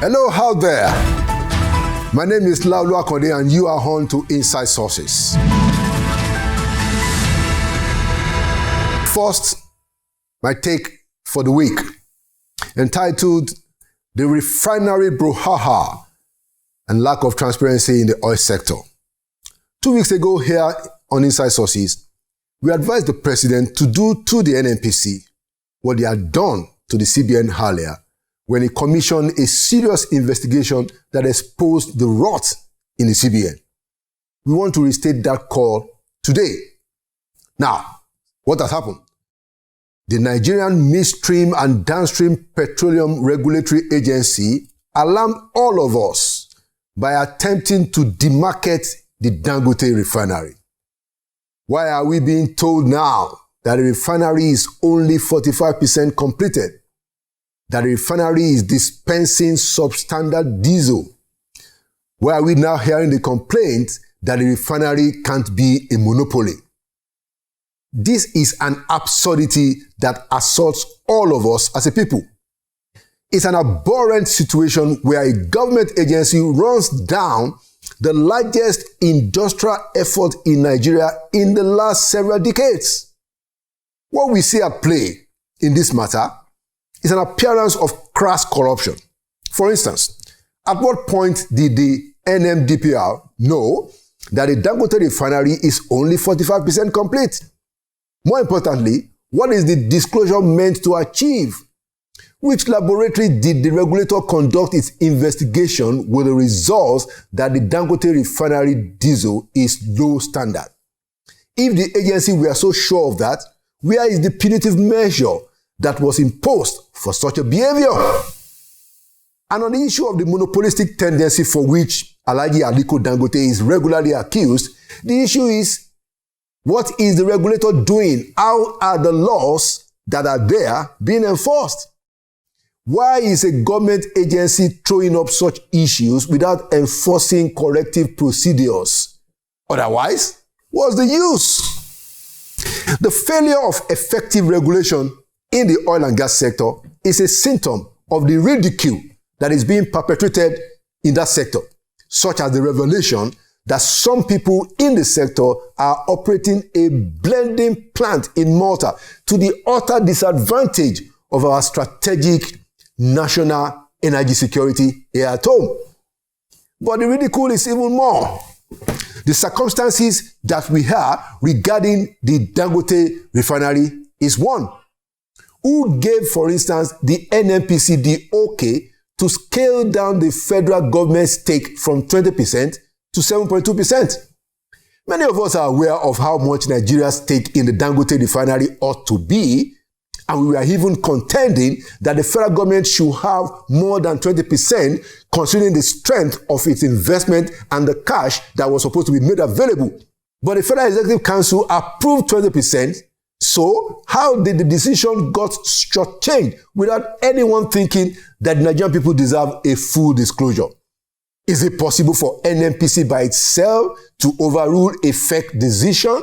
Hello out there. My name is Laulu Akonde and you are on to Inside Sources. First, my take for the week, entitled The Refinery Brouhaha and Lack of Transparency in the Oil Sector. 2 weeks ago here on Inside Sources, we advised the President to do to the NNPC what they had done to the CBN earlier when he commissioned a serious investigation that exposed the rot in the CBN. We want to restate that call today. Now, what has happened? The Nigerian Midstream and Downstream Petroleum Regulatory Agency alarmed all of us by attempting to demarket the Dangote refinery. Why are we being told now that the refinery is only 45% completed? That the refinery is dispensing substandard diesel? Why are we now hearing the complaint that the refinery can't be a monopoly? This is an absurdity that assaults all of us as a people. It's an abhorrent situation where a government agency runs down the largest industrial effort in Nigeria in the last several decades. What we see at play in this matter is an appearance of crass corruption. For instance, at what point did the NMDPR know that the Dangote refinery is only 45% complete? More importantly, what is the disclosure meant to achieve? Which laboratory did the regulator conduct its investigation with the results that the Dangote refinery diesel is low standard? If the agency were so sure of that, where is the punitive measure that was imposed for such a behavior? And on the issue of the monopolistic tendency for which Alhaji Aliko Dangote is regularly accused, the issue is, what is the regulator doing? How are the laws that are there being enforced? Why is a government agency throwing up such issues without enforcing corrective procedures? Otherwise, what's the use? The failure of effective regulation in the oil and gas sector is a symptom of the ridicule that is being perpetrated in that sector, such as the revelation that some people in the sector are operating a blending plant in Malta to the utter disadvantage of our strategic national energy security here at home. But the ridicule is even more. The circumstances that we have regarding the Dangote refinery is one. Who gave, for instance, the NNPC the okay to scale down the federal government stake from 20% to 7.2%? Many of us are aware of how much Nigeria's stake in the Dangote refinery ought to be, and we are even contending that the federal government should have more than 20%, considering the strength of its investment and the cash that was supposed to be made available. But the Federal Executive Council approved 20%, so how did the decision got shortchanged without anyone thinking that Nigerian people deserve a full disclosure? Is it possible for NNPC by itself to overrule a fake decision?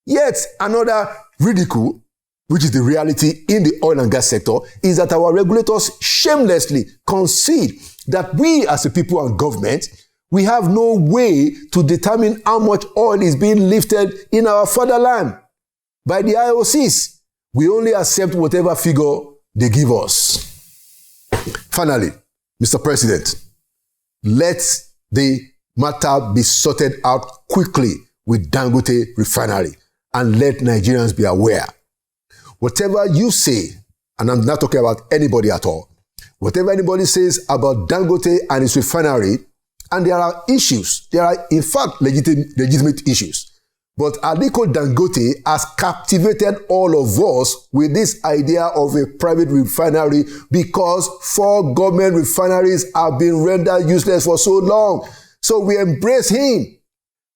Yet another ridicule, which is the reality in the oil and gas sector, is that our regulators shamelessly concede that we as a people and government, we have no way to determine how much oil is being lifted in our fatherland by the IOCs. We only accept whatever figure they give us. Finally, Mr. President, let the matter be sorted out quickly with Dangote refinery and let Nigerians be aware. Whatever you say, and I'm not talking about anybody at all, whatever anybody says about Dangote and its refinery, and there are issues, there are in fact legitimate issues, but Aliko Dangote has captivated all of us with this idea of a private refinery because 4 government refineries have been rendered useless for so long. So we embrace him.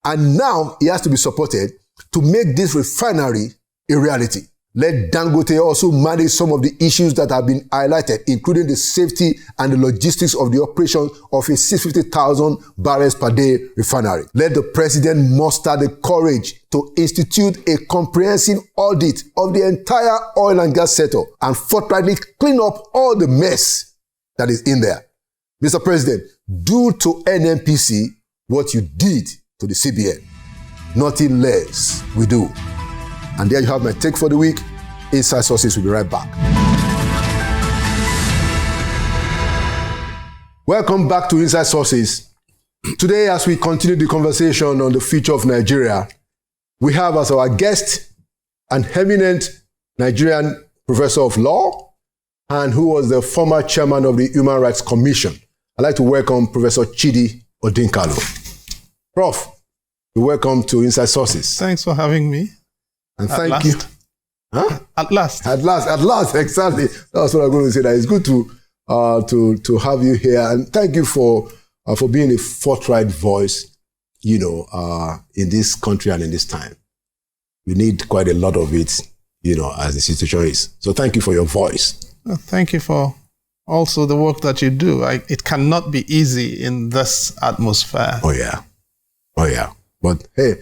And now he has to be supported to make this refinery a reality. Let Dangote also manage some of the issues that have been highlighted, including the safety and the logistics of the operation of a 650,000 barrels per day refinery. Let the president muster the courage to institute a comprehensive audit of the entire oil and gas sector and forthrightly clean up all the mess that is in there. Mr. President, do to NNPC what you did to the CBN. Nothing less we do. And there you have my take for the week. Inside Sources will be right back. Welcome back to Inside Sources. Today, as we continue the conversation on the future of Nigeria, we have as our guest an eminent Nigerian professor of law and who was the former chairman of the Human Rights Commission. I'd like to welcome Professor Chidi Odinkalu. Prof, welcome to Inside Sources. Thanks for having me. And thank you. Huh? At last, exactly. That's what I'm going to say. That it's good to have you here, and thank you for being a forthright voice, in this country and in this time. We need quite a lot of it, as the situation is. So thank you for your voice. Thank you for also the work that you do. It cannot be easy in this atmosphere. Oh yeah. But hey,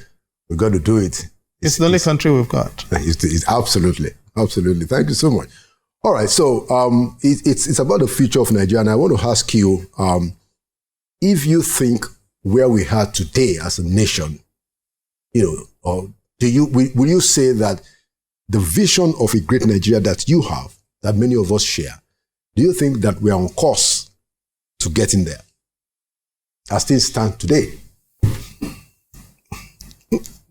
we got to do it. It's the only country we've got. It's absolutely. Thank you so much. All right, so it's about the future of Nigeria, and I want to ask you if you think where we are today as a nation, or will you say that the vision of a great Nigeria that you have, that many of us share, do you think that we are on course to getting there as things stand today?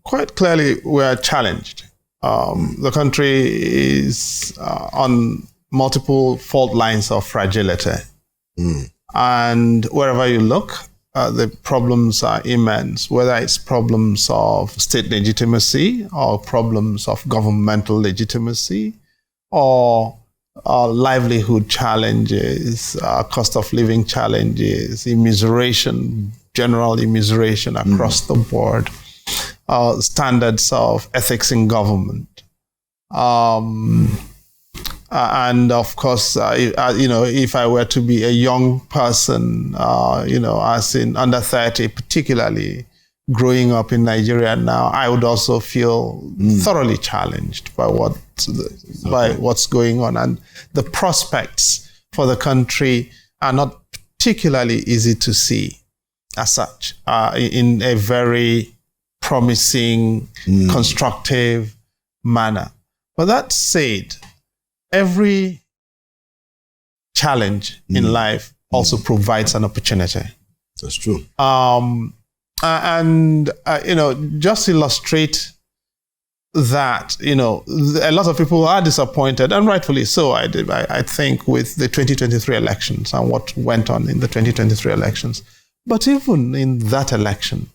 Quite clearly, we are challenged. The country is on multiple fault lines of fragility. And wherever you look, the problems are immense, whether it's problems of state legitimacy or problems of governmental legitimacy or livelihood challenges, cost of living challenges, immiseration, general immiseration across the board. Standards of ethics in government. And of course, if I were to be a young person, as in under 30, particularly growing up in Nigeria now, I would also feel thoroughly challenged by what's going on. And the prospects for the country are not particularly easy to see as such, in a very promising, constructive manner. But that said, every challenge in life also provides an opportunity. That's true. Just illustrate that, a lot of people are disappointed, and rightfully so, I think, with the 2023 elections and what went on in the 2023 elections. But even in that election,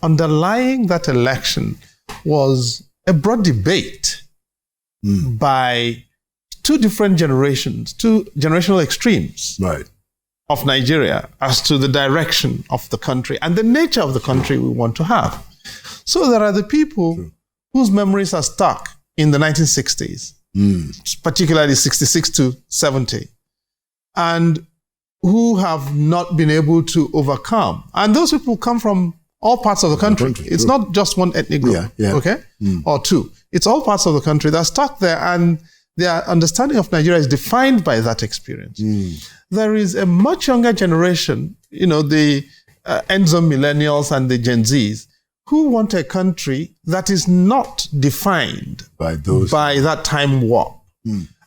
underlying that election was a broad debate by two different generations, two generational extremes of Nigeria as to the direction of the country and the nature of the country we want to have. So there are the people whose memories are stuck in the 1960s, particularly 66 to 70, and who have not been able to overcome. And those people come from all parts of the country. It's not just one ethnic group, or two. It's all parts of the country that are stuck there, and their understanding of Nigeria is defined by that experience. There is a much younger generation, the Enzo millennials and the Gen Zs, who want a country that is not defined by that time warp.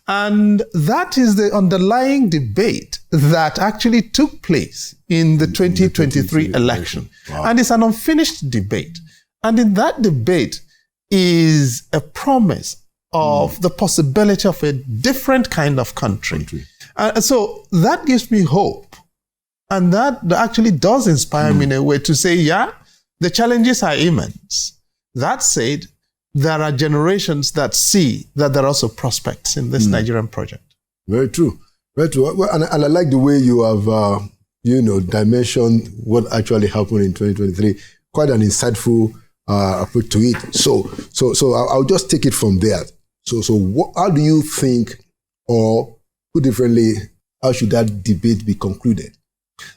And that is the underlying debate that actually took place in the 2023 election. And it's an unfinished debate. And in that debate is a promise of the possibility of a different kind of country. So that gives me hope. And that actually does inspire me in a way to say, the challenges are immense. That said, there are generations that see that there are also prospects in this Nigerian project. Very true. Very true. Well, and I like the way you have, dimensioned what actually happened in 2023. Quite an insightful approach to it. So I'll just take it from there. So how do you think, or put differently, how should that debate be concluded?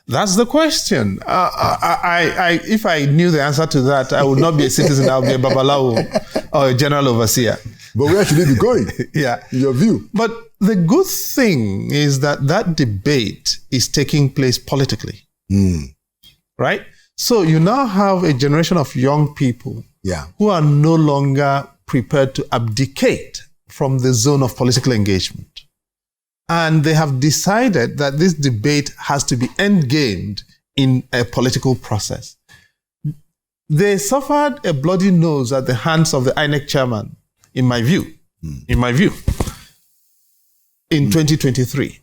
That's the question. If I knew the answer to that, I would not be a citizen. I would be a babalawo or a general overseer. But where should it be going? In your view? But the good thing is that debate is taking place politically. Right? So you now have a generation of young people who are no longer prepared to abdicate from the zone of political engagement. And they have decided that this debate has to be endgamed in a political process. They suffered a bloody nose at the hands of the INEC chairman, in my view, in 2023.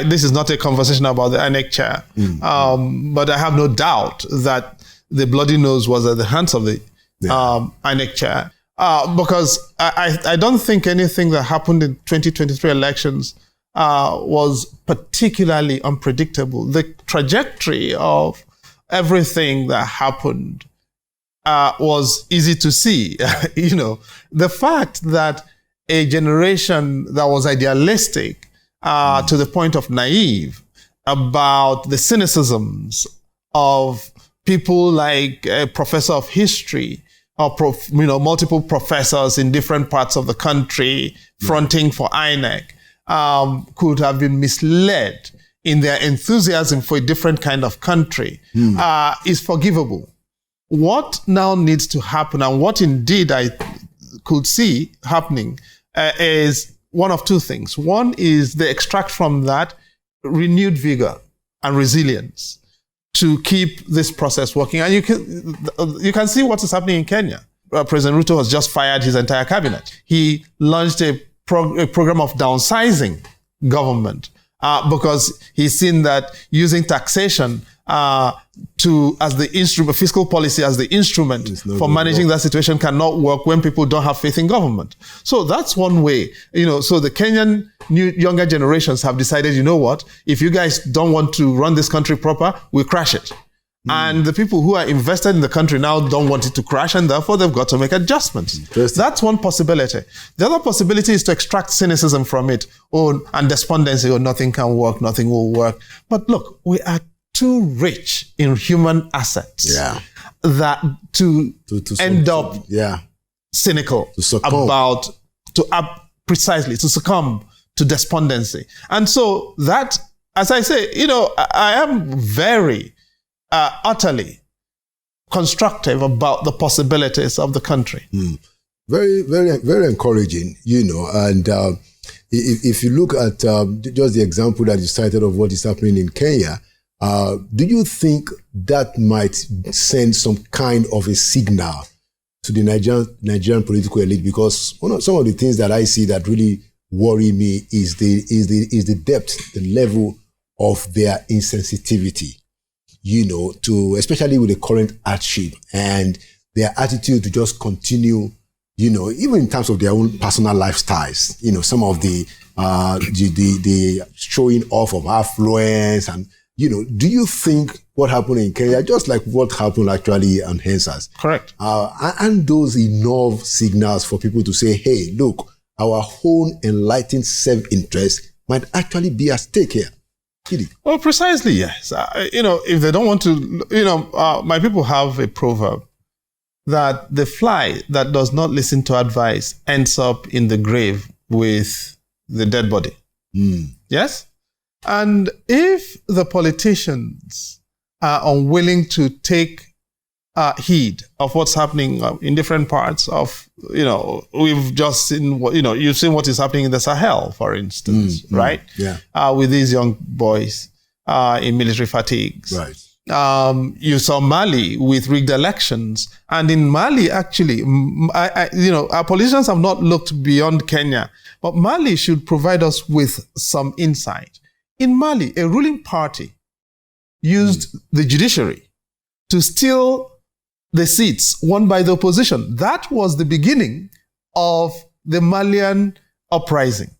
This is not a conversation about the INEC chair, but I have no doubt that the bloody nose was at the hands of the INEC chair, because I don't think anything that happened in 2023 elections was particularly unpredictable. The trajectory of everything that happened was easy to see. The fact that a generation that was idealistic to the point of naive about the cynicisms of people like a professor of history or multiple professors in different parts of the country fronting for INEC could have been misled in their enthusiasm for a different kind of country is forgivable. What now needs to happen, and what indeed I could see happening, is one of two things. One is they extract from that renewed vigor and resilience to keep this process working. And you can see what is happening in Kenya. President Ruto has just fired his entire cabinet. He launched a program of downsizing government because he's seen that using taxation as the instrument, fiscal policy as the instrument for managing that situation cannot work when people don't have faith in government. So that's one way, so the Kenyan younger generations have decided, you know what, if you guys don't want to run this country proper, we'll crash it. And the people who are invested in the country now don't want it to crash, and therefore they've got to make adjustments. That's one possibility. The other possibility is to extract cynicism from it, and despondency, nothing can work, nothing will work. But look, we are too rich in human assets that to end up cynical to succumb to despondency. And so that, as I say, I am very utterly constructive about the possibilities of the country. Very, very, very encouraging, and if you look at just the example that you cited of what is happening in Kenya, do you think that might send some kind of a signal to the Nigerian political elite? Because some of the things that I see that really worry me is the depth, the level of their insensitivity, to, especially with the current hardship and their attitude to just continue, even in terms of their own personal lifestyles, some of the showing off of affluence and, do you think what happened in Kenya, just like what happened actually on Hensas? Correct. And those enough signals for people to say, hey, look, our own enlightened self-interest might actually be at stake here. Well, precisely, yes. If they don't want to, my people have a proverb that the fly that does not listen to advice ends up in the grave with the dead body. Yes? And if the politicians are unwilling to take heed of what's happening in different parts of, we've just seen, you've seen what is happening in the Sahel, for instance, right? With these young boys in military fatigues. Right. You saw Mali with rigged elections. And in Mali, actually, our politicians have not looked beyond Kenya, but Mali should provide us with some insight. In Mali, a ruling party used the judiciary to steal the seats won by the opposition. That was the beginning of the Malian uprising.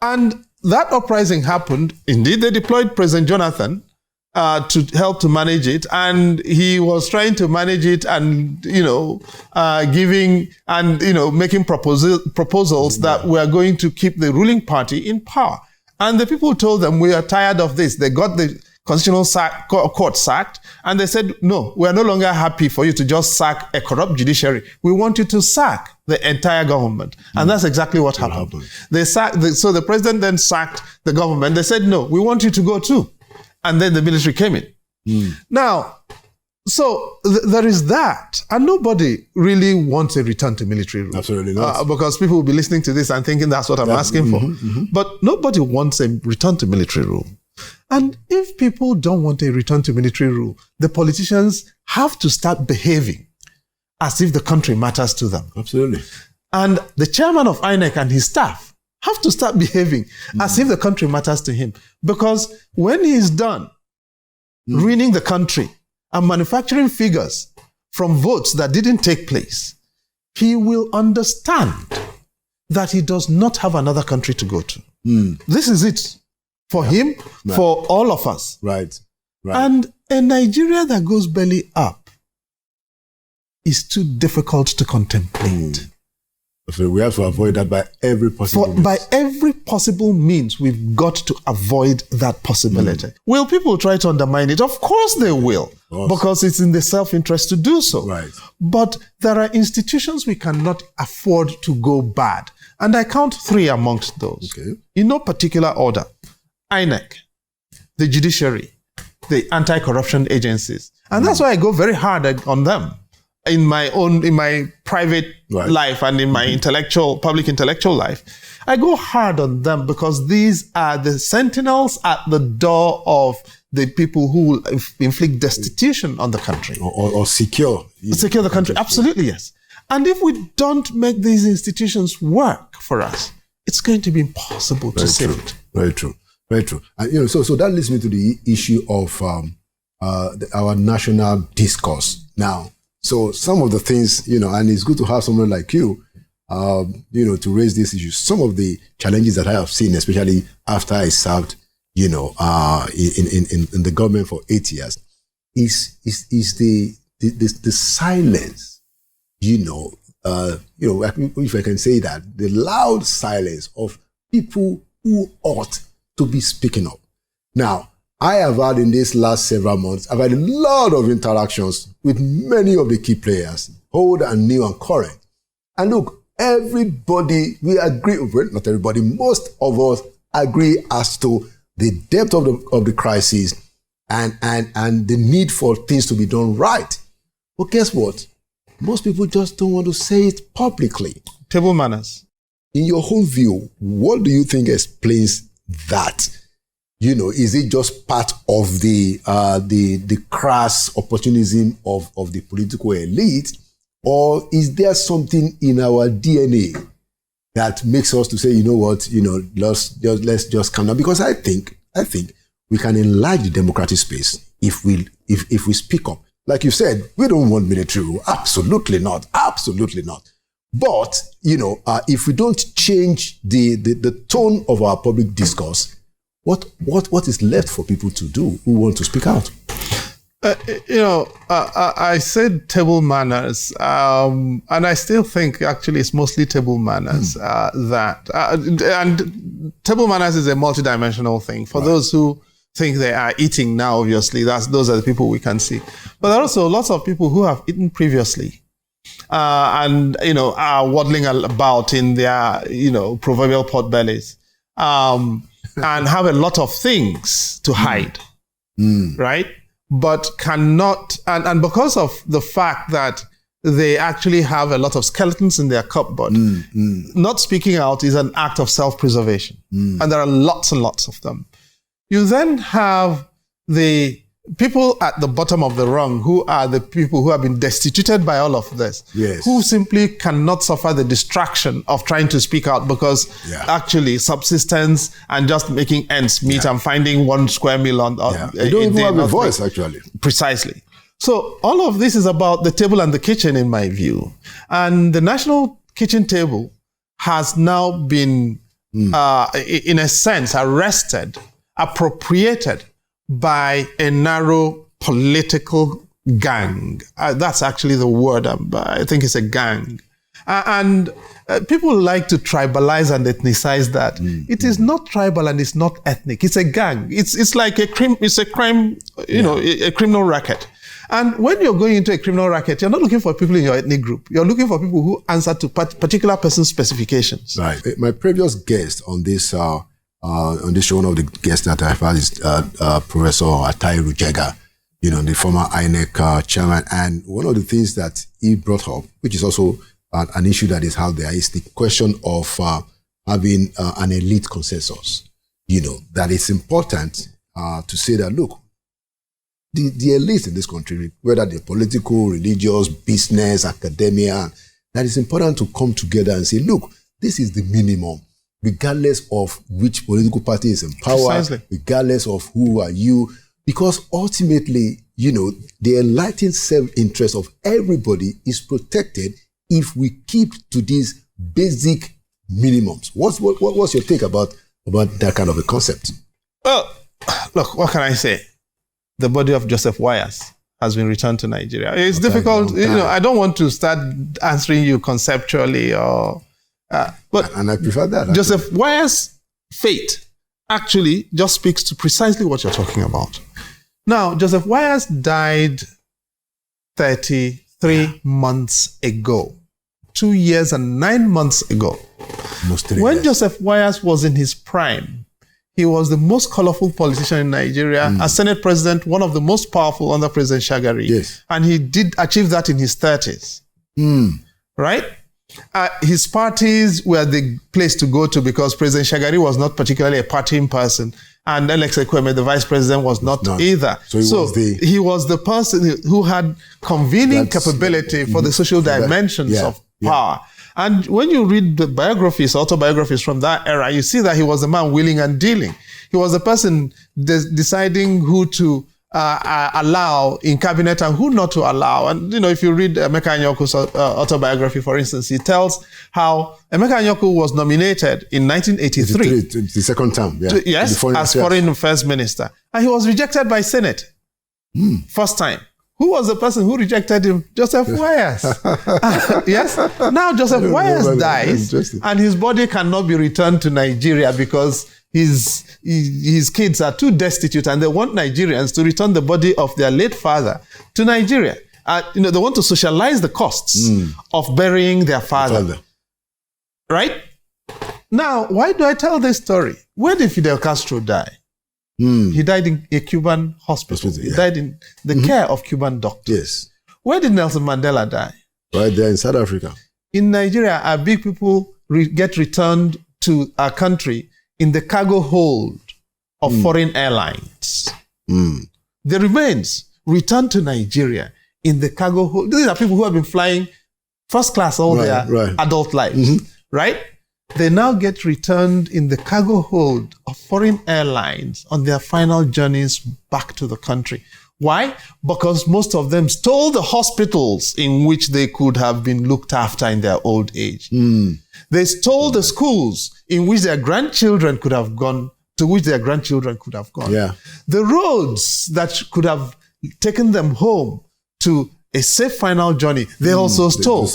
And that uprising happened. Indeed, they deployed President Jonathan to help to manage it. And he was trying to manage it and, giving and, making proposals that were going to keep the ruling party in power. And the people told them, we are tired of this. They got the Constitutional Court sacked, and they said, no, we are no longer happy for you to just sack a corrupt judiciary. We want you to sack the entire government. And that's exactly what happened. So the president then sacked the government. They said, no, we want you to go too. And then the military came in. Now, so there is that. And nobody really wants a return to military rule. Absolutely not. Because people will be listening to this and thinking that's what I'm asking for. But nobody wants a return to military rule. And if people don't want a return to military rule, the politicians have to start behaving as if the country matters to them. Absolutely. And the chairman of INEC and his staff have to start behaving as if the country matters to him. Because when he is done ruining the country and manufacturing figures from votes that didn't take place, he will understand that he does not have another country to go to. This is it. For him, for all of us. Right. And a Nigeria that goes belly up is too difficult to contemplate. So we have to avoid that by every possible means. By every possible means, we've got to avoid that possibility. Will people try to undermine it? Of course they will, because it's in their self-interest to do so. Right. But there are institutions we cannot afford to go bad. And I count 3 amongst those. Okay. In no particular order. INEC, the Judiciary, the anti-corruption agencies. And that's why I go very hard on them in my private life and in my public intellectual life. I go hard on them because these are the sentinels at the door of the people who will inflict destitution on the country. Or secure the country. Absolutely, yes. And if we don't make these institutions work for us, it's going to be impossible to save it. Very true. Very true. And, so that leads me to the issue of our national discourse now. So some of the things, and it's good to have someone like you, to raise these issues. Some of the challenges that I have seen, especially after I served, in the government for 8 years, is the silence, if I can say that, the loud silence of people who ought to be speaking up. Now, I have had in these last several months, I've had a lot of interactions with many of the key players, old and new and current. And look, everybody, we agree, well, not everybody, most of us agree as to the depth of the crisis and the need for things to be done right. But guess what? Most people just don't want to say it publicly. Table manners. In your own view, what do you think explains that? Is it just part of the crass opportunism of the political elite, or is there something in our DNA that makes us to say, let's just calm down? Because I think we can enlarge the democratic space if we speak up. Like you said, we don't want military rule. Absolutely not. Absolutely not. But, if we don't change the tone of our public discourse, what is left for people to do who want to speak out? I said table manners, and I still think actually it's mostly table manners and table manners is a multidimensional thing. For those who think they are eating now, obviously, those are the people we can see. But there are also lots of people who have eaten previously. And are waddling about in their proverbial pot bellies, and have a lot of things to hide, right? But cannot, and because of the fact that they actually have a lot of skeletons in their cupboard, not speaking out is an act of self-preservation, and there are lots and lots of them. You then have the people at the bottom of the rung, who are the people who have been destituted by all of this, who simply cannot suffer the distraction of trying to speak out because actually subsistence and just making ends meet and finding one square meal on they don't even have a voice, actually. Precisely. So all of this is about the table and the kitchen, in my view. And the national kitchen table has now been, in a sense, arrested, appropriated by a narrow political gang. That's actually the word. I think it's a gang. And people like to tribalize and ethnicize that. It is not tribal and it's not ethnic. It's a gang. It's like a crime. It's a crime. A criminal racket. And when you're going into a criminal racket, you're not looking for people in your ethnic group. You're looking for people who answer to particular person's specifications. Right. My previous guest on this show, one of the guests that I've had is Professor Atai Rujega, the former INEC chairman. And one of the things that he brought up, which is also an issue that is out there, is the question of having an elite consensus. That it's important to say that, look, the elite in this country, whether they're political, religious, business, academia, that it's important to come together and say, look, this is the minimum, regardless of which political party is in power, Precisely. regardless of who are you, because ultimately, the enlightened self-interest of everybody is protected if we keep to these basic minimums. What's your take about that kind of a concept? Well, look, what can I say? The body of Joseph Wires has been returned to Nigeria. It's difficult, I don't want to start answering you conceptually but and I prefer that. Joseph Wires' fate actually just speaks to precisely what you're talking about. Now, Joseph Wires died 33 months ago, 2 years and 9 months ago. When Joseph Wires was in his prime, he was the most colorful politician in Nigeria. As Senate President, one of the most powerful under President Shagari. Yes. And he did achieve that in his 30s. Right? His parties were the place to go to because President Shagari was not particularly a partying person. And Alex Ekweme, the vice president, was not either. So he was the person who had convening capability for the social dimensions of power. And when you read the biographies, autobiographies from that era, you see that he was a man willing and dealing. He was the person deciding who to allow in cabinet and who not to allow. And, if you read Emeka Anyaoku's autobiography, for instance, he tells how Emeka Anyaoku was nominated in 1983. The second term, as foreign affairs minister. And he was rejected by Senate. First time. Who was the person who rejected him? Joseph Wires. Yes? Now Joseph Wires dies and his body cannot be returned to Nigeria because his kids are too destitute and they want Nigerians to return the body of their late father to Nigeria. They want to socialize the costs of burying their father. Right? Now, why do I tell this story? Where did Fidel Castro die? He died in a Cuban hospital. He died in the care of Cuban doctors. Yes. Where did Nelson Mandela die? Right there in South Africa. In Nigeria, our big people get returned to our country in the cargo hold of foreign airlines. The remains returned to Nigeria in the cargo hold. These are people who have been flying first class all their adult lives, right? They now get returned in the cargo hold of foreign airlines on their final journeys back to the country. Why? Because most of them stole the hospitals in which they could have been looked after in their old age. They stole the schools in which their grandchildren could have gone, to which their grandchildren could have gone. The roads that could have taken them home to a safe final journey, they also stole.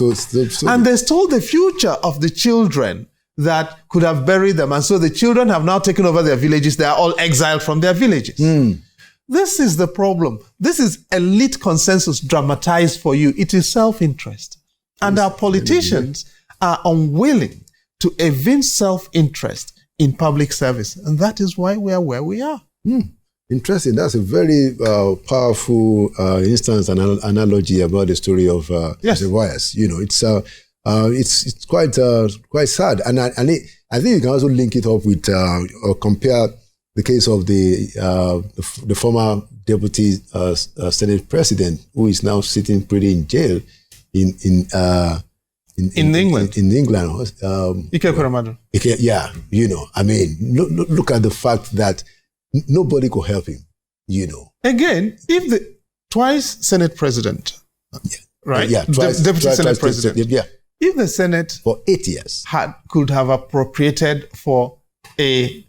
And they stole the future of the children that could have buried them. And so the children have now taken over their villages. They are all exiled from their villages. This is the problem. This is elite consensus dramatized for you. It is self-interest. And our politicians are unwilling to evince self-interest in public service. And that is why we are where we are. Interesting. That's a very powerful instance and analogy about the story of the Wires. It's quite sad, and I think you can also link it up with or compare the case of the former deputy Senate president who is now sitting pretty in jail in England. In England, Ike Ekweremadu. Look at the fact that nobody could help him. Again, if the twice Senate president, deputy Senate president. If the Senate for 8 years could have appropriated for a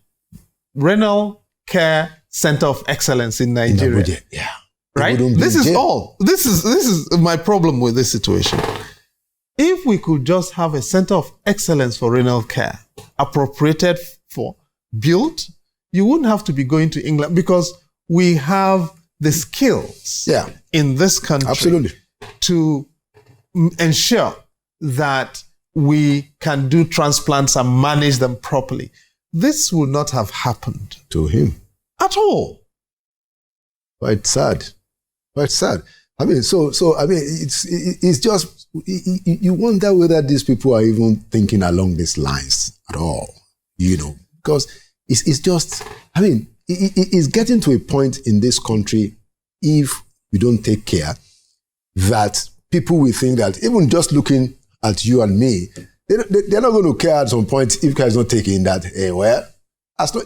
renal care center of excellence in Nigeria, right? This is my problem with this situation. If we could just have a center of excellence for renal care, appropriated for, built, you wouldn't have to be going to England, because we have the skills in this country to ensure that we can do transplants and manage them properly. This would not have happened to him at all. Quite sad. Quite sad. I mean, it's just, you wonder whether these people are even thinking along these lines at all, because it's just, it's getting to a point in this country, if we don't take care, that people will think that even just looking at you and me, they're not going to care at some point if care is not taken, that,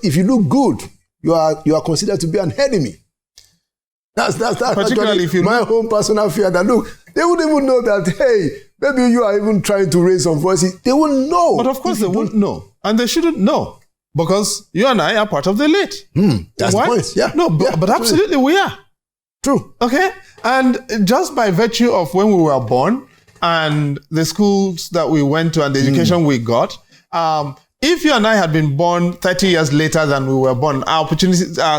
if you look good, you are considered to be an enemy. That's particularly if you my own personal fear, that look, they wouldn't even know that, hey, maybe you are even trying to raise some voices. They wouldn't know. But of course they wouldn't know. And they shouldn't know. Because you and I are part of the elite. That's the point. Yeah. No, but absolutely we are. True. Okay? And just by virtue of when we were born and the schools that we went to and the education we got, if you and I had been born 30 years later than we were born, our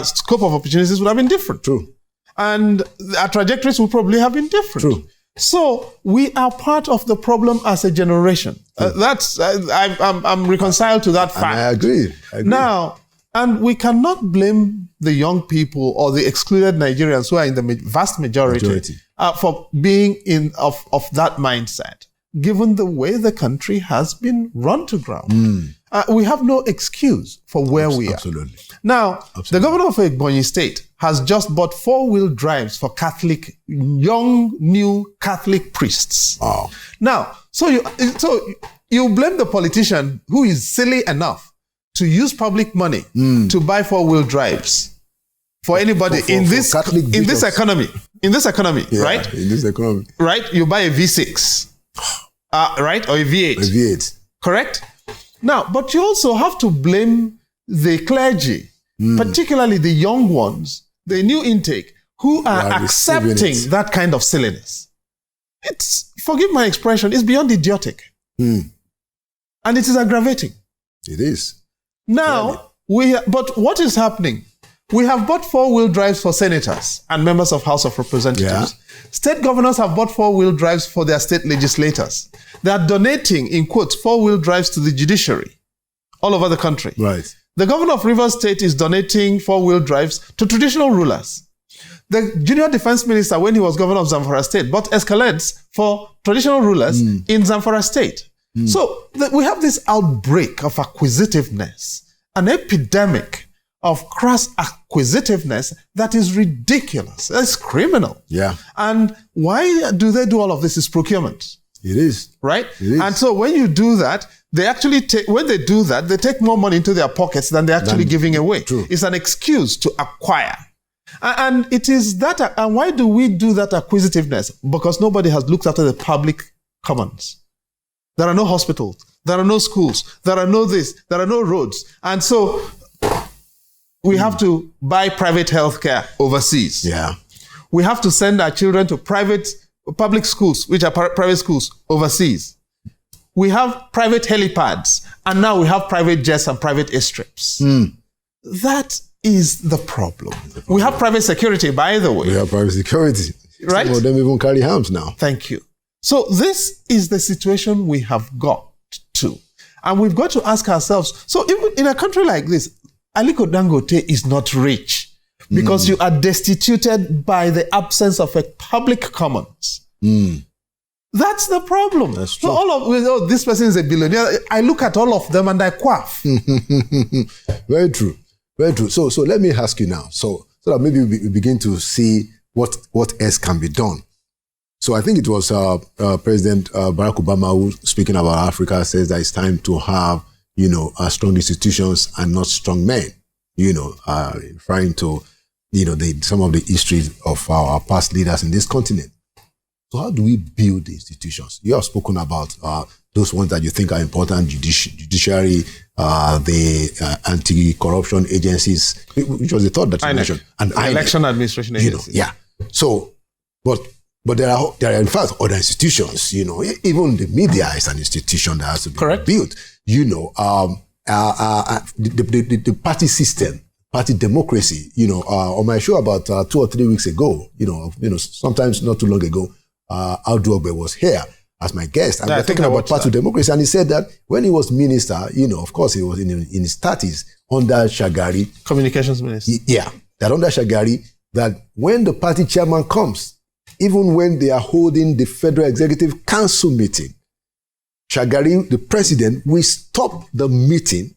scope of opportunities would have been different. True. And our trajectories would probably have been different. True. So we are part of the problem as a generation. I'm reconciled to that fact. And I agree. Now, and we cannot blame the young people or the excluded Nigerians who are in the vast majority. For being of that mindset, given the way the country has been run to ground. We have no excuse for where we are. Absolutely. Now, the governor of Ebonyi State has just bought 4-wheel drives for young, new Catholic priests. Wow. Now, so you blame the politician who is silly enough to use public money to buy 4-wheel drives for anybody in this economy. In this economy, right? In this economy. Right? You buy a V6, right? Or a V8. A V8. Correct? Now, but you also have to blame the clergy, particularly the young ones, the new intake, who are accepting that kind of silliness. It's, forgive my expression, it's beyond idiotic. And it is aggravating. It is. Now, but what is happening? We have bought 4-wheel drives for senators and members of House of Representatives. Yeah. State governors have bought 4-wheel drives for their state legislators. They are donating, in quotes, 4-wheel drives to the judiciary all over the country. Right. The governor of Rivers State is donating 4-wheel drives to traditional rulers. The junior defense minister, when he was governor of Zamfara State, bought Escalades for traditional rulers in Zamfara State. So we have this outbreak of acquisitiveness, an epidemic of crass acquisitiveness that is ridiculous. That's criminal. Yeah. And why do they do all of this? Is procurement. It is. Right? It is. And so when you do that, they actually when they do that, they take more money into their pockets than they're actually giving away. True. It's an excuse to acquire. And it is that, and why do we do that acquisitiveness? Because nobody has looked after the public commons. There are no hospitals. There are no schools. There are no this. There are no roads. And so we have to buy private healthcare overseas. Yeah. We have to send our children to public schools, which are private schools overseas. We have private helipads, and now we have private jets and private airstrips. That is the problem. We have private security, by the way. We have private security. Right? Some of them even carry arms now. Thank you. So this is the situation we have got to. And we've got to ask ourselves, so even in a country like this, Aliko Dangote is not rich because you are destituted by the absence of a public commons. That's the problem. That's true. So this person is a billionaire. I look at all of them and I quaff. Very true. Very true. So let me ask you now, so that maybe we begin to see what else can be done. So I think it was President Barack Obama who, speaking about Africa, says that it's time to have strong institutions and not strong men, referring to, some of the history of our past leaders in this continent. So how do we build the institutions? You have spoken about those ones that you think are important, judiciary, the anti-corruption agencies, which was the third that you mentioned. And election administration agencies. Yeah. So, but But there are in fact other institutions, even the media is an institution that has to be built. The party system, party democracy, on my show about 2 or 3 weeks ago, sometimes not too long ago, Alduogbe was here as my guest. And we're talking about party democracy. And he said that when he was minister, of course, he was in his 30s under Shagari. Communications minister. That under Shagari, that when the party chairman comes, even when they are holding the Federal Executive Council meeting, Shagari, the president, will stop the meeting.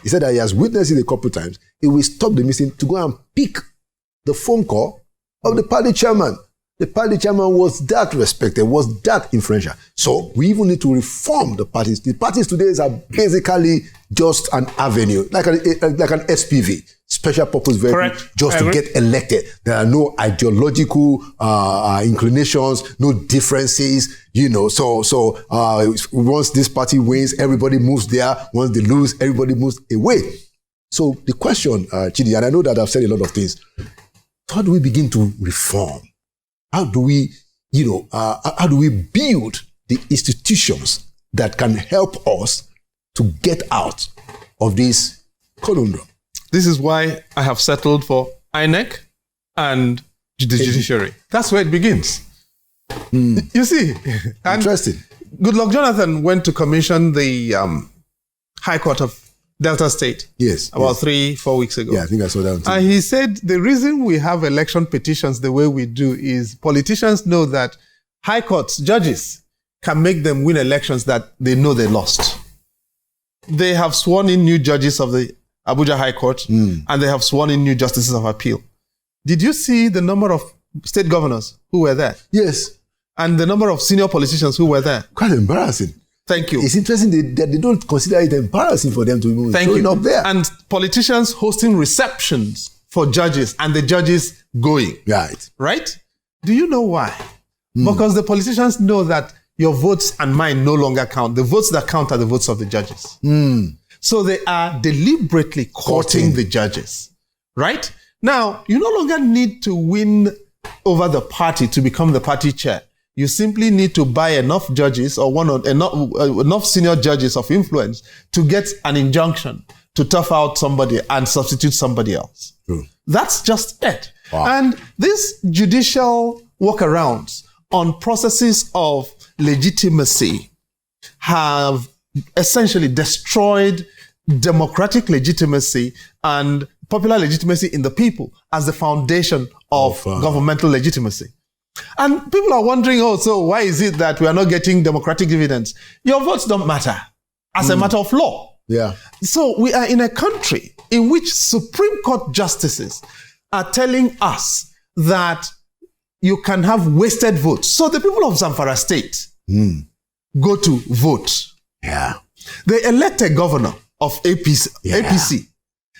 He said that he has witnessed it a couple of times. He will stop the meeting to go and pick the phone call of the party chairman. The party chairman was that respected, was that influential. So we even need to reform the parties. The parties today are basically just an avenue, like an SPV, special purpose vehicle, just to get elected. There are no ideological inclinations, no differences. So once this party wins, everybody moves there. Once they lose, everybody moves away. So the question, Chidi, and I know that I've said a lot of things. How do we begin to reform? How do we, how do we build the institutions that can help us to get out of this conundrum? This is why I have settled for INEC and the Judiciary. That's where it begins. You see? Interesting. Goodluck Jonathan went to commission the High Court of Delta State. Yes. About 3-4 weeks ago. Yeah, I think I saw that. And he said the reason we have election petitions the way we do is politicians know that high courts, judges, can make them win elections that they know they lost. They have sworn in new judges of the Abuja High Court, and they have sworn in new justices of appeal. Did you see the number of state governors who were there? Yes. And the number of senior politicians who were there? Quite embarrassing. Thank you. It's interesting that they don't consider it embarrassing for them to be showing up there. And politicians hosting receptions for judges and the judges going. Right? Do you know why? Because the politicians know that your votes and mine no longer count. The votes that count are the votes of the judges. So they are deliberately courting the judges. Right? Now, you no longer need to win over the party to become the party chair. You simply need to buy enough judges or enough senior judges of influence to get an injunction to tough out somebody and substitute somebody else. That's just it. Wow. And these judicial workarounds on processes of legitimacy have essentially destroyed democratic legitimacy and popular legitimacy in the people as the foundation of governmental legitimacy. And people are wondering, so why is it that we are not getting democratic dividends? Your votes don't matter as a matter of law. Yeah. So we are in a country in which Supreme Court justices are telling us that you can have wasted votes. So the people of Zamfara State go to vote. Yeah. They elect a governor of APC.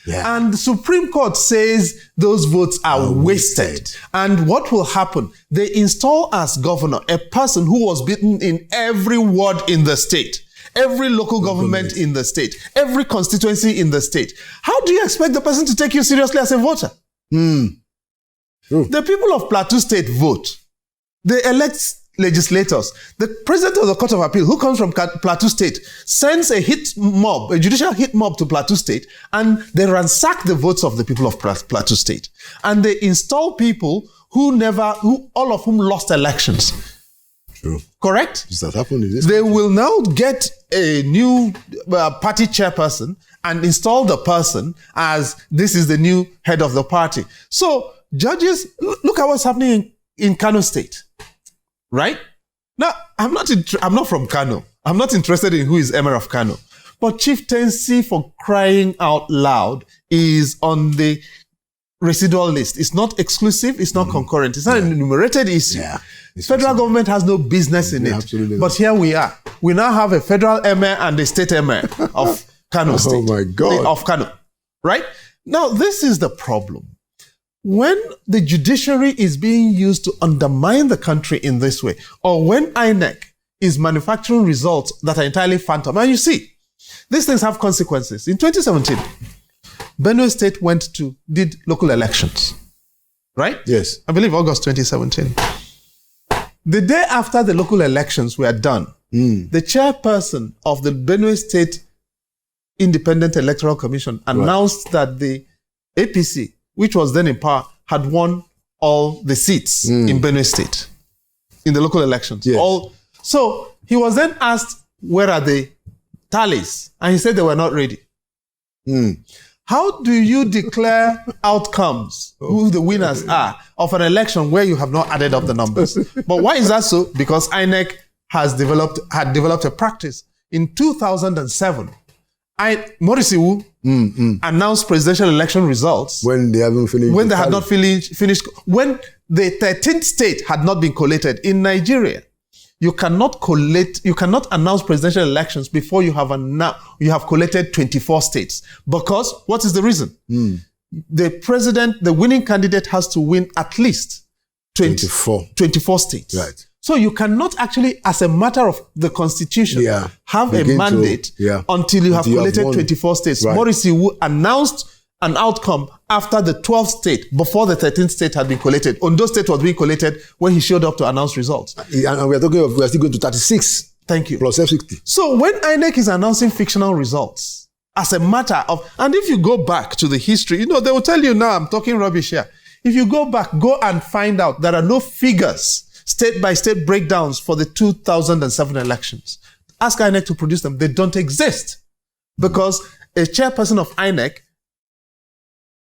Yeah. And the Supreme Court says those votes are wasted. And what will happen? They install as governor a person who was beaten in every ward in the state, every local government in the state, every constituency in the state. How do you expect the person to take you seriously as a voter? The people of Plateau State vote. They elect legislators. The president of the Court of Appeal, who comes from Plateau State, sends a judicial hit mob to Plateau State, and they ransack the votes of the people of Plateau State. And they install people all of whom lost elections. True. Correct? Does that happen in this They country? will now get a new party chairperson and install the person as this is the new head of the party. So judges, look at what's happening in Kano State. Right? Now, I'm not from Kano. I'm not interested in who is Emir of Kano. But chieftaincy, for crying out loud, is on the residual list. It's not exclusive. It's not concurrent. It's not an enumerated issue. Yeah. Federal government has no business in it. Absolutely But here we are. We now have a federal emir and a state emir of Kano State. Oh my God. Of Kano. Right? Now, this is the problem. When the judiciary is being used to undermine the country in this way, or when INEC is manufacturing results that are entirely phantom, and you see, these things have consequences. In 2017, Benue State did local elections, right? Yes. I believe August 2017. the day after the local elections were done, the chairperson of the Benue State Independent Electoral Commission announced that the APC, which was then in power, had won all the seats in Benue State in the local elections. Yes. So he was then asked, where are the tallies? And he said they were not ready. How do you declare outcomes, who the winners are, of an election where you have not added up the numbers? But why is that so? Because INEC had developed a practice. In 2007, Maurice Iwu announced presidential election results when they haven't finished. When they had not finished. When the 13th state had not been collated. In Nigeria, you cannot announce presidential elections before you have collated 24 states. Because what is the reason? The winning candidate has to win at least 24 states. Right. So you cannot actually, as a matter of the constitution, have a mandate until you have collated 24 states. Right. Maurice Iwu announced an outcome after the 12th state, before the 13th state had been collated. Ondo State was being collated when he showed up to announce results. And we are still going to 36. Thank you. Plus F60. So when INEC is announcing fictional results, as a matter of, and if you go back to the history, they will tell you now, I'm talking rubbish here. If you go back, go and find out there are no figures, state-by-state breakdowns for the 2007 elections. Ask INEC to produce them. They don't exist. Because a chairperson of INEC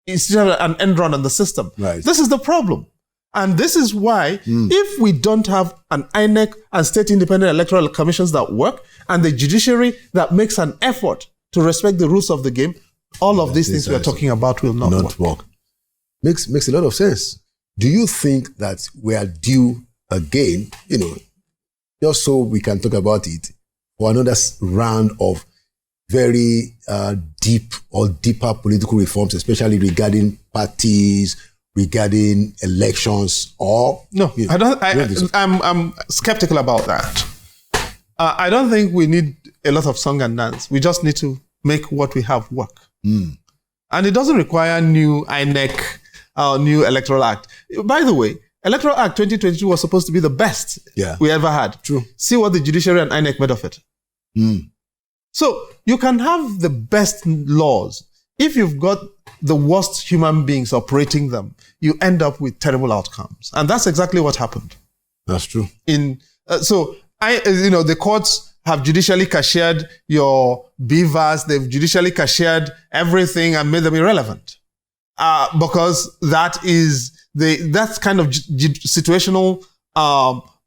is just an end run on the system. Right. This is the problem. And this is why, if we don't have an INEC and state independent electoral commissions that work, and the judiciary that makes an effort to respect the rules of the game, all of these things we are talking about will not work. Makes a lot of sense. Do you think that we are due again, just so we can talk about it, for another round of very deep or deeper political reforms, especially regarding parties, regarding elections, or no? I don't. I'm skeptical about that. I don't think we need a lot of song and dance. We just need to make what we have work, and it doesn't require new INEC, new Electoral Act. By the way, Electoral Act 2022 was supposed to be the best we ever had. True. See what the judiciary and INEC made of it. So you can have the best laws. If you've got the worst human beings operating them, you end up with terrible outcomes. And that's exactly what happened. That's true. The courts have judicially cashiered your beavers. They've judicially cashiered everything and made them irrelevant. Because that's kind of situational,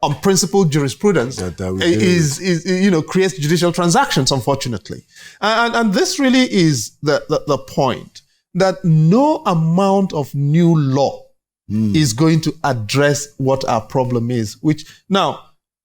unprincipled jurisprudence creates judicial transactions, unfortunately. And this really is the point, that no amount of new law is going to address what our problem is, which now,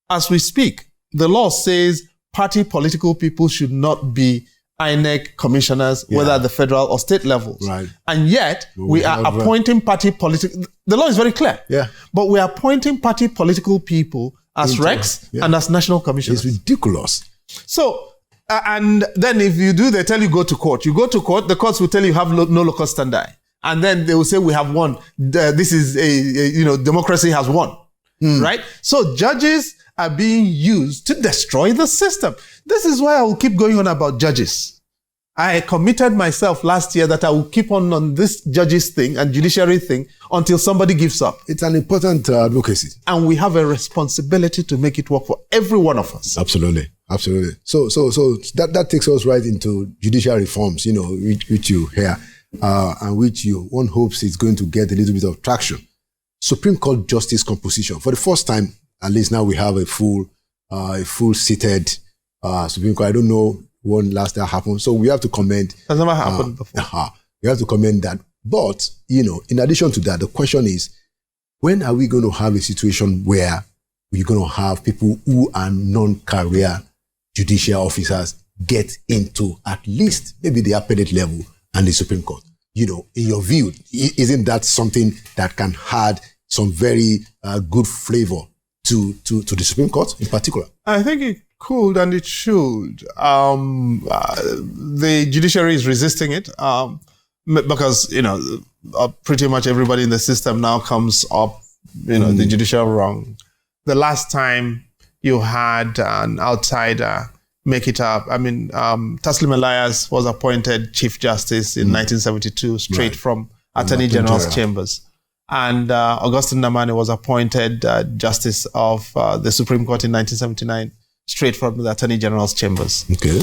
as we speak, the law says party political people should not be INEC commissioners, whether at the federal or state levels. Right. And yet, we are appointing party political... The law is very clear. Yeah. But we are appointing party political people as recs and as national commissioners. It's ridiculous. So, and then if you do, they tell you go to court. You go to court, the courts will tell you have no locus standi. And then they will say we have won. This is democracy has won. Right? So judges are being used to destroy the system. This is why I will keep going on about judges. I committed myself last year that I will keep on this judges thing and judiciary thing until somebody gives up. It's an important advocacy. And we have a responsibility to make it work for every one of us. Absolutely. Absolutely. So that takes us right into judicial reforms, which you hear, and which one hopes is going to get a little bit of traction. Supreme Court justice composition. For the first time, at least now we have a full seated Supreme Court. I don't know when last that happened. So we have to commend. That's never happened before. We have to commend that. But, in addition to that, the question is, when are we going to have a situation where we're going to have people who are non-career judicial officers get into at least maybe the appellate level and the Supreme Court? In your view, isn't that something that can add some very good flavor to the Supreme Court in particular? I think it could and it should. The judiciary is resisting it because, pretty much everybody in the system now comes up, the judicial wrong. the last time you had an outsider make it up. I mean, Taslim Elias was appointed Chief Justice in 1972, straight from Attorney General's chambers. And Augustine Namani was appointed Justice of the Supreme Court in 1979, straight from the Attorney General's chambers. Okay.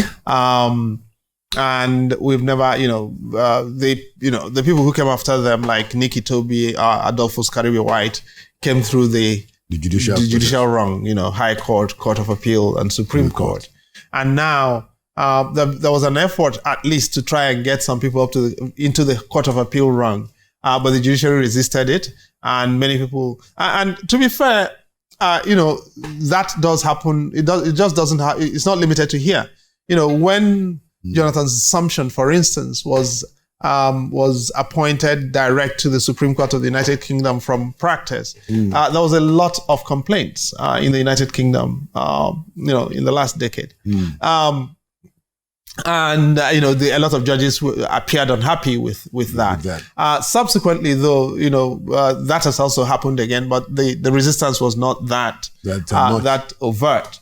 And we've never, the people who came after them, like Nikki Toby, Adolphus Karibi White, came through the judicial rung, High Court, Court of Appeal, and Supreme Court. And now there was an effort, at least, to try and get some people into the Court of Appeal rung, but the judiciary resisted it, and many people. And to be fair, that does happen. It just doesn't. It's not limited to here. When Jonathan Sumption, for instance, was appointed direct to the Supreme Court of the United Kingdom from practice. There was a lot of complaints in the United Kingdom, in the last decade. And a lot of judges appeared unhappy with that. Subsequently, though, that has also happened again, but the resistance was not that overt.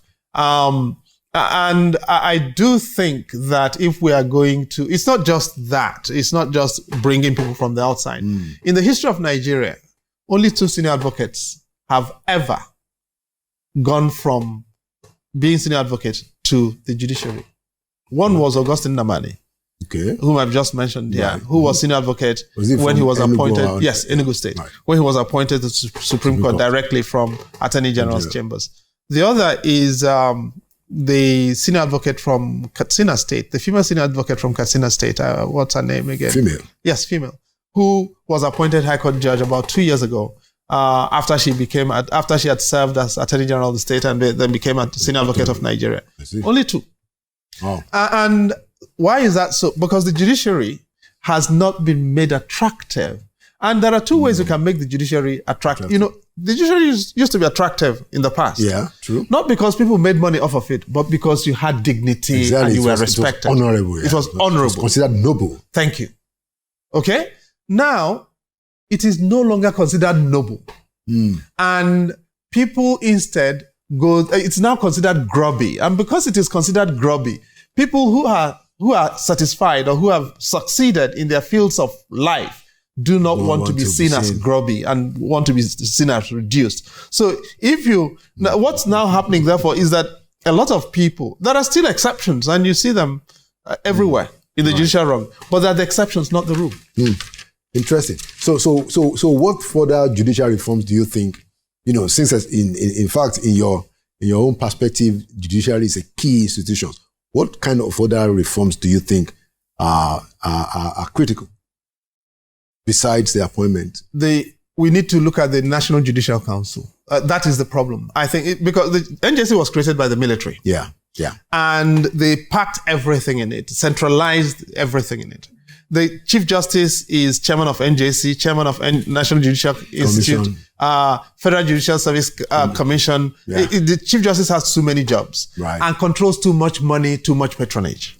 And I do think that if we are going to, it's not just that. It's not just bringing people from the outside. In the history of Nigeria, only 2 senior advocates have ever gone from being senior advocate to the judiciary. One was Augustine Namani, whom I've just mentioned here, who was senior advocate when he was appointed. Yes, Enugu State, when he was appointed to the Supreme Court directly from Attorney General's chambers. The other is the senior advocate from Katsina State, the female senior advocate from Katsina State. What's her name again? Female. Yes, female. Who was appointed High Court judge about 2 years ago, after she had served as Attorney General of the state and then became a senior advocate of Nigeria. Only 2. Wow. And why is that so? Because the judiciary has not been made attractive. And there are 2 ways you can make the judiciary attractive. The judiciary used to be attractive in the past. Yeah, true. Not because people made money off of it, but because you had dignity and you were respected. It was honorable. It was honorable. It was considered noble. Thank you. Okay? Now, it is no longer considered noble. And people instead it's now considered grubby. And because it is considered grubby, people who are satisfied or who have succeeded in their fields of life do not want to be seen as grubby and want to be seen as reduced. So what's now happening, therefore, is that a lot of people, there are still exceptions, and you see them everywhere in the judicial realm, but they're the exceptions, not the rule. Interesting. So what further judicial reforms do you think, since in fact, in your own perspective, judiciary is a key institution, what kind of further reforms do you think are critical? Besides the appointment, we need to look at the National Judicial Council. That is the problem. I think because the NJC was created by the military. Yeah. And they packed everything in it, centralized everything in it. The Chief Justice is chairman of NJC, chairman of National Judicial Institute, Federal Judicial Service Commission. Yeah. The Chief Justice has too many jobs and controls too much money, too much patronage.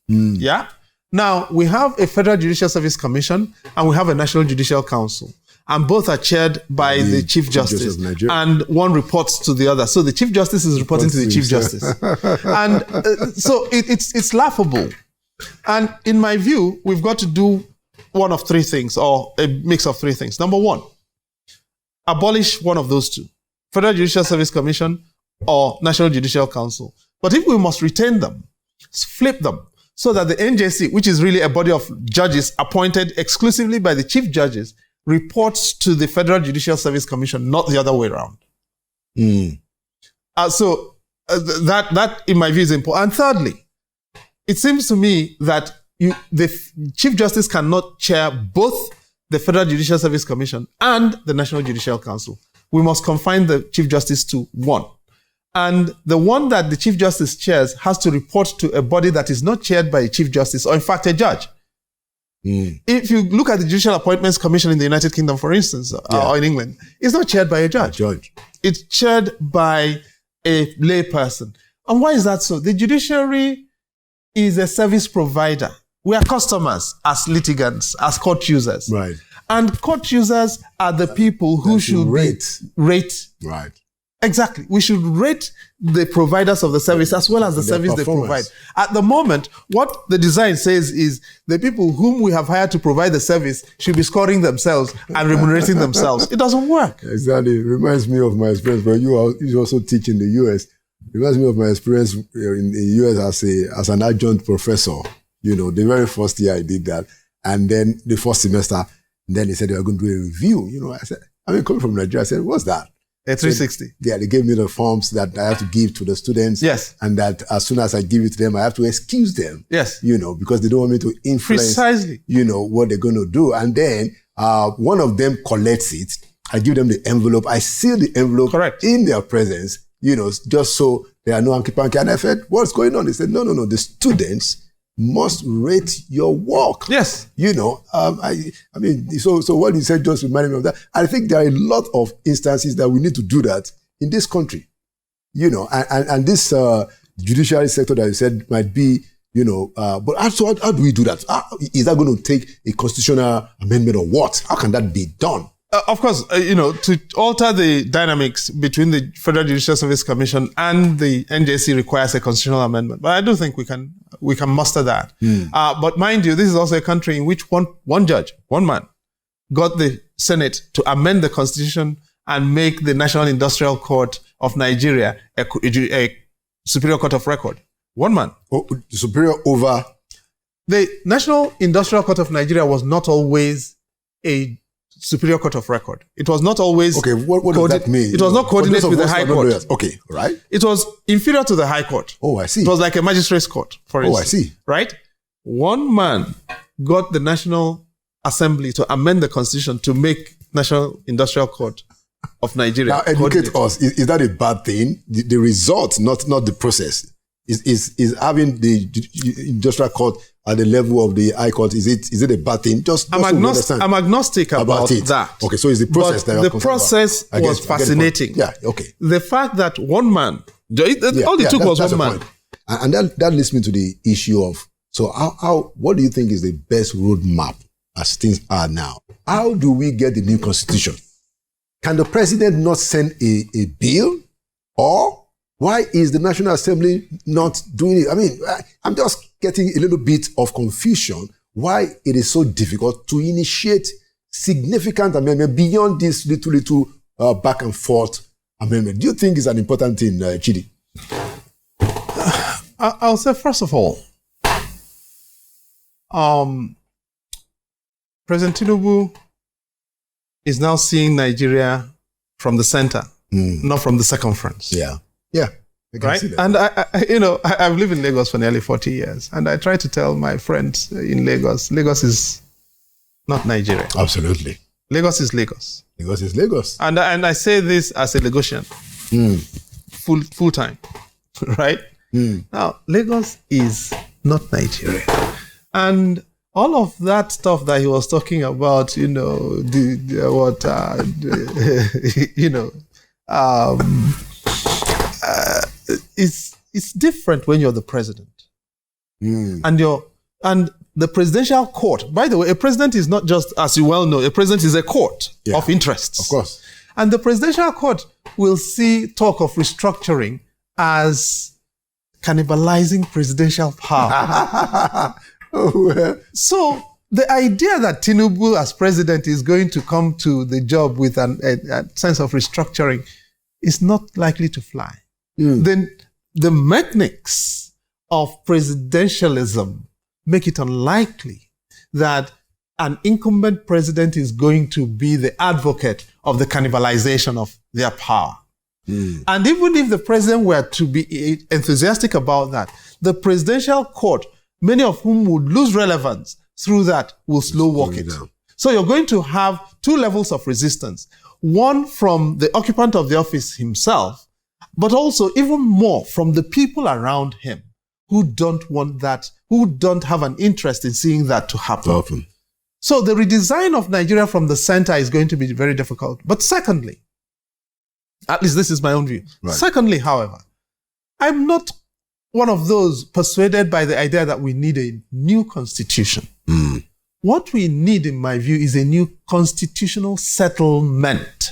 Yeah. Now, we have a Federal Judicial Service Commission and we have a National Judicial Council. And both are chaired by the Chief Justice. And one reports to the other. So the Chief Justice is reporting to the Chief Justice. And so it's laughable. And in my view, we've got to do one of 3 things, or a mix of 3 things. Number 1, abolish one of those 2. Federal Judicial Service Commission or National Judicial Council. But if we must retain them, flip them, so that the NJC, which is really a body of judges appointed exclusively by the chief judges, reports to the Federal Judicial Service Commission, not the other way around. So that, in my view, is important. And thirdly, it seems to me that the Chief Justice cannot chair both the Federal Judicial Service Commission and the National Judicial Council. We must confine the Chief Justice to one. And the one that the Chief Justice chairs has to report to a body that is not chaired by a Chief Justice, or in fact a judge. If you look at the Judicial Appointments Commission in the United Kingdom, for instance, or in England, it's not chaired by a judge. It's chaired by a lay person. And why is that so? The judiciary is a service provider. We are customers as litigants, as court users. Right. And court users are the people who should rate Exactly. We should rate the providers of the service as well as the service they provide. At the moment, what the design says is the people whom we have hired to provide the service should be scoring themselves and remunerating themselves. It doesn't work. Exactly. It reminds me of my experience, but you also teach in the US. It reminds me of my experience in the US as an adjunct professor. You know, the very first year I did that. And then the first semester, then they said they were going to do a review. You know, I said, coming from Nigeria, I said, what's that? A 360. They gave me the forms that I have to give to the students. Yes. And that as soon as I give it to them, I have to excuse them. Yes. You know, because they don't want me to influence, precisely, you know, what they're going to do. And then one of them collects it. I give them the envelope. I seal the envelope. Correct. In their presence, you know, just so there are no hanky-panky. And I said, what's going on? They said, no. The students must rate your work. Yes. You know, so what you said just reminded me of that. I think there are a lot of instances that we need to do that in this country. You know, and this judiciary sector that you said might be, you know, but also how do we do that? Is that going to take a constitutional amendment or what? How can that be done? Of course, you know, to alter the dynamics between the Federal Judicial Service Commission and the NJC requires a constitutional amendment. But I do think we can muster that. But mind you, this is also a country in which one judge, one man, got the Senate to amend the Constitution and make the National Industrial Court of Nigeria a superior court of record. One man. Oh, superior over? The National Industrial Court of Nigeria was not always a superior court of record. It was not always... Okay, what does that mean? It was not coordinated with the High Court. Okay, right. It was inferior to the High Court. Oh, I see. It was like a magistrate's court, for instance. Oh, I see. Right? One man got the National Assembly to amend the Constitution to make National Industrial Court of Nigeria. Now, educate us. Is that a bad thing? The result, not the process. Is having the industrial court at the level of the High Court, is it a bad thing? I'm agnostic about that. Okay, so it's the process that the process was fascinating. Yeah, okay. The fact that one man, all it took was one man. And that leads me to the issue of, so what do you think is the best roadmap as things are now? How do we get the new constitution? Can the president not send a bill? Or why is the National Assembly not doing it? I mean, I'm just getting a little bit of confusion why it is so difficult to initiate significant amendment beyond this little back and forth amendment. Do you think it's an important thing, Chidi? I'll say, first of all, President Tinubu is now seeing Nigeria from the center, not from the circumference. Yeah. Right? And I've lived in Lagos for nearly 40 years. And I try to tell my friends in Lagos is not Nigeria. Absolutely. Lagos is Lagos. Lagos is Lagos. And I say this as a Lagosian. Full time. Right? Now, Lagos is not Nigeria. And all of that stuff that he was talking about, it's different when you're the president. And the presidential court, by the way, a president is not just, as you well know, a president is a court of interests. Of course. And the presidential court will see talk of restructuring as cannibalizing presidential power. So the idea that Tinubu as president is going to come to the job with a sense of restructuring is not likely to fly. Then the mechanics of presidentialism make it unlikely that an incumbent president is going to be the advocate of the cannibalization of their power. And even if the president were to be enthusiastic about that, the presidential court, many of whom would lose relevance through that, will slow walk it. So you're going to have two levels of resistance. One from the occupant of the office himself, but also even more from the people around him who don't want that, who don't have an interest in seeing that to happen. So the redesign of Nigeria from the center is going to be very difficult. But secondly, at least this is my own view. Right. Secondly, however, I'm not one of those persuaded by the idea that we need a new constitution. What we need, in my view, is a new constitutional settlement.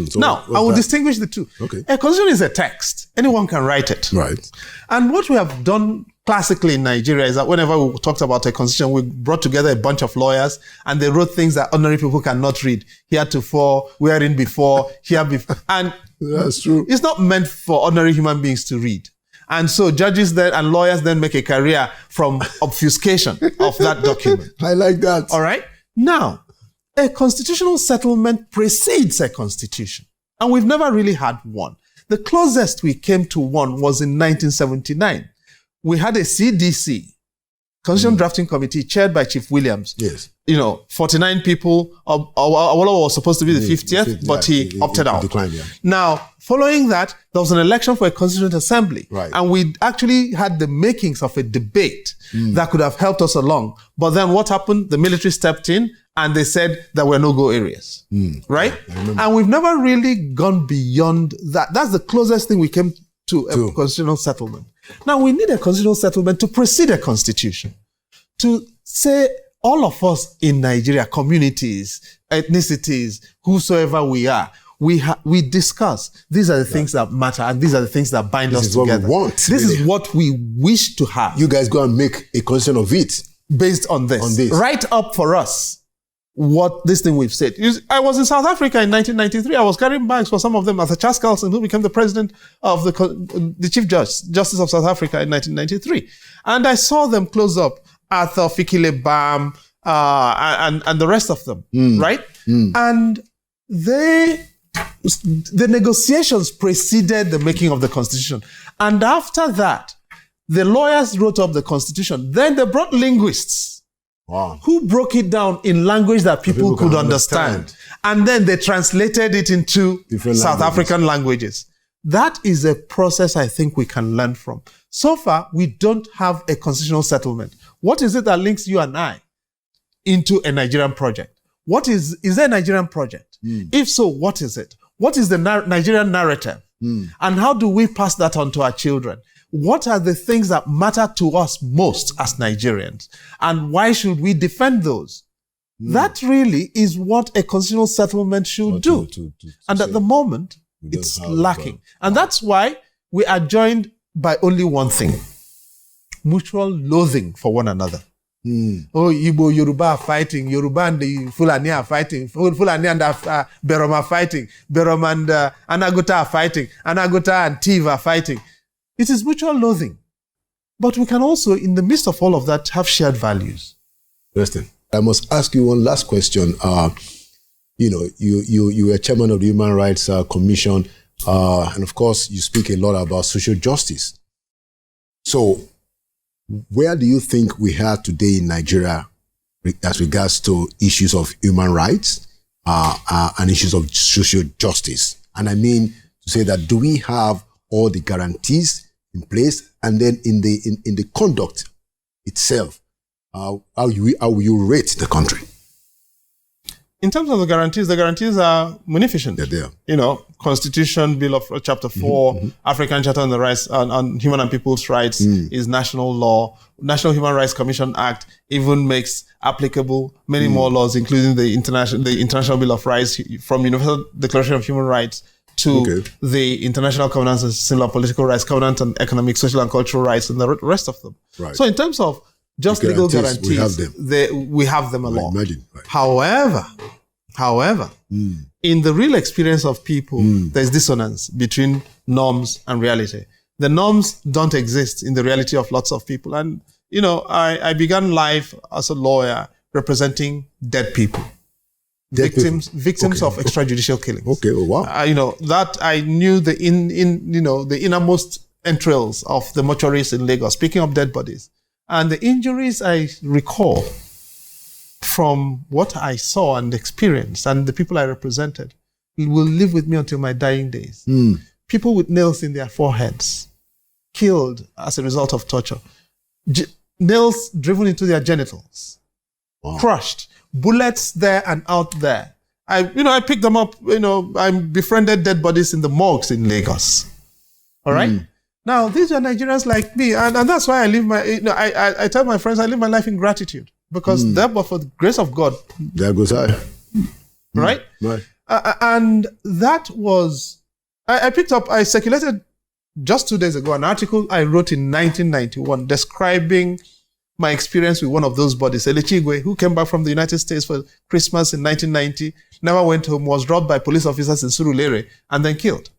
So now, I will distinguish the two. Okay. A constitution is a text. Anyone can write it. Right. And what we have done classically in Nigeria is that whenever we talked about a constitution, we brought together a bunch of lawyers and they wrote things that ordinary people cannot read. Heretofore, wherein before, here before. And that's true. It's not meant for ordinary human beings to read. And so judges then and lawyers then make a career from obfuscation of that document. I like that. All right. Now, a constitutional settlement precedes a constitution. And we've never really had one. The closest we came to one was in 1979. We had a CDC, Constitution Drafting Committee, chaired by Chief Williams. Yes. 49 people. Awolowo was supposed to be the 50th, but he opted out. Declined, yeah. Now, following that, there was an election for a Constituent Assembly. Right. And we actually had the makings of a debate that could have helped us along. But then what happened? The military stepped in and they said there were no-go areas. Right? And we've never really gone beyond that. That's the closest thing we came to a constitutional settlement. Now, we need a constitutional settlement to precede a constitution. To say all of us in Nigeria, communities, ethnicities, whosoever we are, we discuss. These are the things that matter and these are the things that bind us together. What we want, this is what we wish to have. You guys go and make a constitution of it. Based on this. Write up for us what this thing we've said. I was in South Africa in 1993. I was carrying bags for some of them. Arthur Charles Carlson, who became the president of the Chief Justice of South Africa in 1993. And I saw them close up. Arthur, Fikile Bam, and the rest of them, right? And the negotiations preceded the making of the Constitution. And after that, the lawyers wrote up the Constitution. Then they brought linguists. Wow. Who broke it down in language that people could understand. And then they translated it into South African languages. That is a process I think we can learn from. So far, we don't have a constitutional settlement. What is it that links you and I into a Nigerian project? Is there a Nigerian project? If so, what is it? What is the Nigerian narrative? And how do we pass that on to our children? What are the things that matter to us most as Nigerians? And why should we defend those? That really is what a constitutional settlement should do. And at the moment, it's lacking. And that's why we are joined by only one thing: mutual loathing for one another. Oh, Igbo, Yoruba are fighting. Yoruba and the Fulani are fighting. Fulani and Berom are fighting. Berom and Anagota are fighting. Anagota and Tiv are fighting. It is mutual loathing. But we can also, in the midst of all of that, have shared values. Interesting. I must ask you one last question. You were chairman of the Human Rights Commission, and of course, you speak a lot about social justice. So, where do you think we are today in Nigeria as regards to issues of human rights and issues of social justice? And I mean to say that, do we have all the guarantees in place, and then in the conduct itself, how will you rate the country? In terms of the guarantees are munificent. Yeah, they are. Constitution, Bill of Chapter 4, African Charter on the Rights on Human and People's Rights is national law. National Human Rights Commission Act even makes applicable many more laws, including the International Bill of Rights, from Universal Declaration of Human Rights to the International Covenants on Civil and Political Rights, Covenant on Economic, Social and Cultural Rights, and the rest of them. Right. So in terms of just legal guarantees, we have them a lot. Imagine, right. However, in the real experience of people, there's dissonance between norms and reality. The norms don't exist in the reality of lots of people. And, I began life as a lawyer representing dead people. Victims of extrajudicial killings. Okay, oh, wow. That I knew the innermost entrails of the mortuaries in Lagos, speaking of dead bodies. And the injuries I recall from what I saw and experienced and the people I represented will live with me until my dying days. People with nails in their foreheads, killed as a result of torture. Nails driven into their genitals, crushed. Bullets there and out there. I picked them up, I befriended dead bodies in the morgues in Lagos. All right? Now, these are Nigerians like me, and that's why I live I tell my friends I live my life in gratitude, because but for the grace of God. There goes I. Right? Right. And that was, I circulated just 2 days ago an article I wrote in 1991 describing my experience with one of those bodies, Elechigwe, who came back from the United States for Christmas in 1990, never went home, was robbed by police officers in Surulere, and then killed.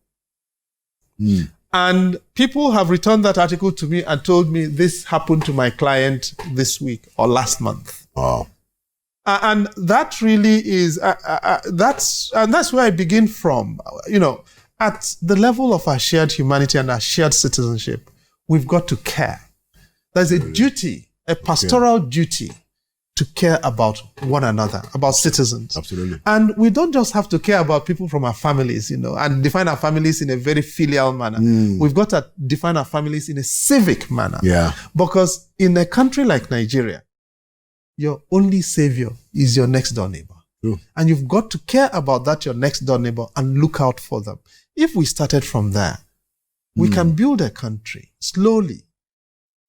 And people have returned that article to me and told me this happened to my client this week or last month. Wow. And that really is, that's where I begin from. At the level of our shared humanity and our shared citizenship, we've got to care. There's a duty, a pastoral duty to care about one another, about citizens. Absolutely. And we don't just have to care about people from our families, and define our families in a very filial manner. We've got to define our families in a civic manner. Yeah. Because in a country like Nigeria, your only savior is your next door neighbor. True. And you've got to care about that, your next door neighbor, and look out for them. If we started from there, we can build a country slowly,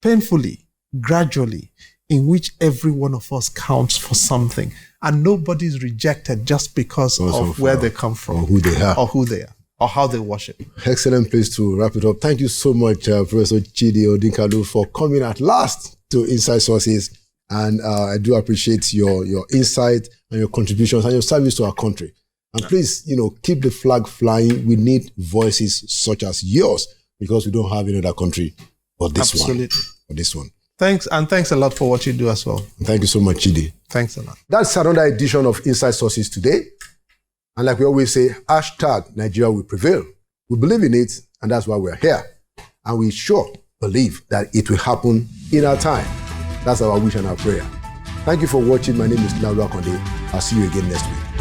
painfully, gradually, in which every one of us counts for something, and nobody's rejected just because of where they come from, or who they are, or how they worship. Excellent place to wrap it up. Thank you so much, Professor Chidi Odinkalu, for coming at last to Inside Sources, and I do appreciate your insight and your contributions and your service to our country. And please, keep the flag flying. We need voices such as yours, because we don't have any other country but this one. Thanks, and thanks a lot for what you do as well. Thank you so much, Chidi. Thanks a lot. That's another edition of Inside Sources today. And like we always say, #Nigeria will prevail. We believe in it, and that's why we're here. And we sure believe that it will happen in our time. That's our wish and our prayer. Thank you for watching. My name is Nalu Akonde. I'll see you again next week.